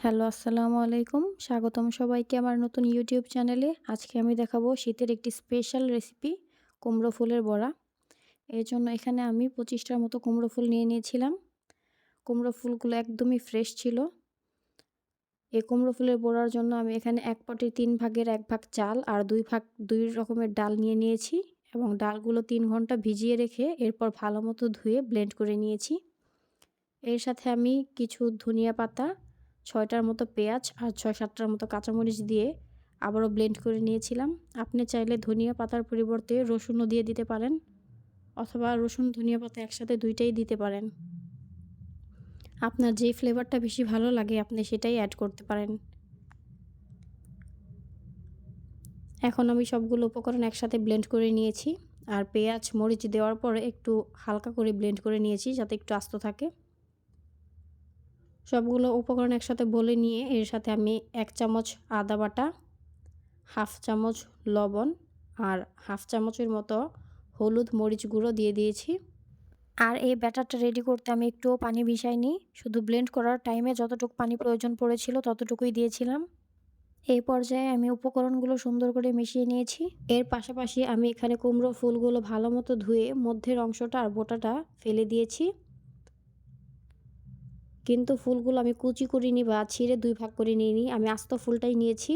Hello, আসসালামু আলাইকুম। স্বাগতম সবাইকে আমার নতুন ইউটিউব চ্যানেলে। আজকে আমি দেখাবো শীতের একটি স্পেশাল রেসিপি কুমড়ো ফুলের বড়া। এর জন্য এখানে আমি ২৫ টার মতো কুমড়ো ফুল নিয়ে নিয়েছিলাম। কুমড়ো ফুলগুলো একদমই ফ্রেশ ছিল। এই কুমড়ো ফুলের বড়ার জন্য আমি এখানে ১ পটের ৩ ভাগের ১ ভাগ চাল আর ২ রকমের ডাল নিয়ে নিয়েছি এবং ডালগুলো ৩ ঘন্টা ভিজিয়ে রেখে এরপর ভালোমতো ধুয়ে ব্লেন্ড করে নিয়েছি। এর সাথে আমি কিছু ধনিয়া পাতা, ৬ টার মতো পেঁয়াজ আর ৬-৭ টার মতো কাঁচামরিচ দিয়ে আবারও ব্লেন্ড করে নিয়েছিলাম। আপনি চাইলে ধনিয়া পাতার পরিবর্তে রসুনও দিয়ে দিতে পারেন অথবা রসুন, ধনিয়া পাতা একসাথে ২ টাই দিতে পারেন। আপনার যে ফ্লেভারটা বেশি ভালো লাগে আপনি সেটাই অ্যাড করতে পারেন। এখন আমি সবগুলো উপকরণ একসাথে ব্লেন্ড করে নিয়েছি আর পেঁয়াজ, মরিচ দেওয়ার পরে একটু হালকা করে ব্লেন্ড করে নিয়েছি যাতে একটু আস্ত থাকে। সবগুলো উপকরণ একসাথে বলে নিয়ে এর সাথে আমি ১ চামচ আদা বাটা, হাফ চামচ লবণ আর হাফ চামচের মতো হলুদ, মরিচ গুঁড়ো দিয়ে দিয়েছি। আর এই ব্যাটারটা রেডি করতে আমি একটুও পানি মিশাইনি। শুধু ব্লেন্ড করার টাইমে যতটুকু পানি প্রয়োজন পড়েছিল ততটুকুই দিয়েছিলাম। এই পর্যায়ে আমি উপকরণগুলো সুন্দর করে মিশিয়ে নিয়েছি। এর পাশাপাশি আমি এখানে কুমড়ো ফুলগুলো ভালোমতো ধুয়ে মধ্যের অংশটা আর বোটাটা ফেলে দিয়েছি। কিন্তু ফুলগুলো আমি কুচি করিনি বা ছিঁড়ে ২ ভাগ করে নিইনি। আমি আস্ত ফুলটাই নিয়েছি।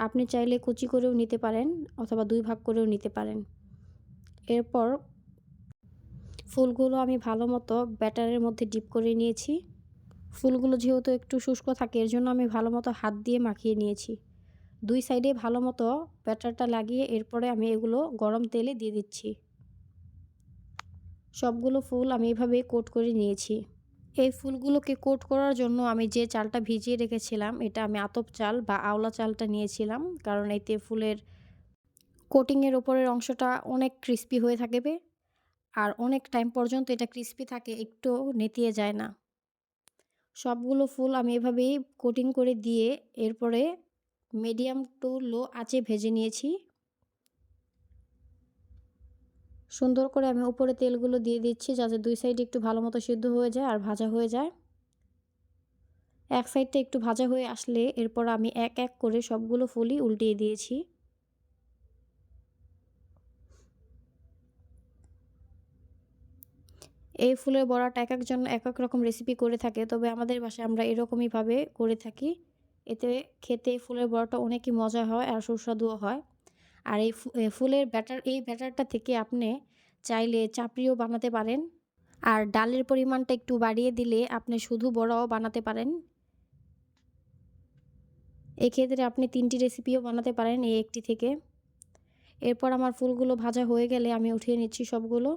আপনি চাইলে কুচি করেও নিতে পারেন অথবা ২ ভাগ করেও নিতে পারেন। এরপর ফুলগুলো আমি ভালোমতো ব্যাটারের মধ্যে ডিপ করে নিয়েছি। ফুলগুলো যেহেতু একটু শুষ্ক থাকে এর জন্য আমি ভালোমতো হাত দিয়ে মাখিয়ে নিয়েছি। ২ সাইডে ভালোমতো ব্যাটারটা লাগিয়ে এরপরে আমি এগুলো গরম তেলে দিয়ে দিচ্ছি। সবগুলো ফুল আমি এভাবে কোট করে নিয়েছি। এই ফুলগুলোকে কোট করার জন্য আমি যে চালটা ভিজিয়ে রেখেছিলাম এটা আমি আতপ চাল বা আওলা চালটা নিয়েছিলাম। কারণ এতে ফুলের কোটিংয়ের ওপরের অংশটা অনেক ক্রিস্পি হয়ে থাকবে আর অনেক টাইম পর্যন্ত এটা ক্রিস্পি থাকে, একটুও নেতিয়ে যায় না। সবগুলো ফুল আমি এভাবেই কোটিং করে দিয়ে এরপরে মিডিয়াম টু লো আঁচে ভেজে নিয়েছি। সুন্দর করে আমি উপরে তেলগুলো দিয়ে দিচ্ছি যাতে ২ সাইড একটু ভালোমতো সিদ্ধ হয়ে যায় আর ভাজা হয়ে যায়। এক সাইডটা একটু ভাজা হয়ে আসলে এরপর আমি এক এক করে সবগুলো ফুলই উল্টিয়ে দিয়েছি। এই ফুলের বড়াটা একেকজন একেক রকম রেসিপি করে থাকে। তবে আমাদের বাসায় আমরা এরকমইভাবে করে থাকি। এতে খেতে ফুলের বড়াটা অনেকই মজা হয় আর সুস্বাদুও হয়। আর ফুলের এই ব্যাটারটা থেকে আপনি চাইলে চাপড়িও বানাতে পারেন। আর ডালের পরিমাণটা একটু বাড়িয়ে দিলে আপনি শুধু বড়াও বানাতে পারেন। এক্ষেত্রে আপনি ৩ টি রেসিপিও বানাতে পারেন এই একটি থেকে। এরপর আমার ফুলগুলো ভাজা হয়ে গেলে আমি উঠিয়ে নিচ্ছি সবগুলো।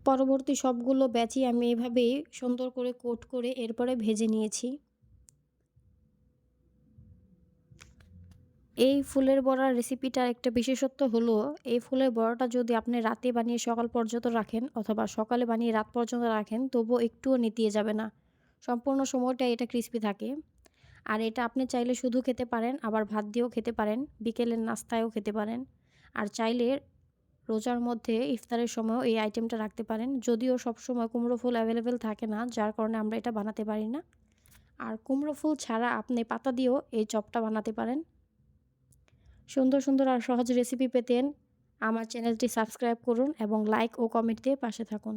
পরবর্তী সবগুলো ব্যাচই আমি এভাবেই সুন্দর করে কোট করে এরপরে ভেজে নিয়েছি। এই ফুলের বড়ার রেসিপিটার একটা বিশেষত্ব হলো এই ফুলের বড়াটা যদি আপনি রাতে বানিয়ে সকাল পর্যন্ত রাখেন অথবা সকালে বানিয়ে রাত পর্যন্ত রাখেন তবুও একটুও নেতিয়ে যাবে না। সম্পূর্ণ সময়টাই এটা ক্রিস্পি থাকে। আর এটা আপনি চাইলে শুধু খেতে পারেন, আবার ভাত দিয়েও খেতে পারেন, বিকেলের নাস্তায়ও খেতে পারেন। আর চাইলে রোজার মধ্যে ইফতারের সময়ও এই আইটেমটা রাখতে পারেন। যদিও সবসময় কুমড়ো ফুল অ্যাভেলেবেল থাকে না, যার কারণে আমরা এটা বানাতে পারি না। আর কুমড়ো ফুল ছাড়া আপনি পাতা দিয়েও এই চপটা বানাতে পারেন। সুন্দর, সুন্দর আর সহজ রেসিপি পেতে আমার চ্যানেলটি সাবস্ক্রাইব করুন এবং লাইক ও কমেন্ট দিয়ে পাশে থাকুন।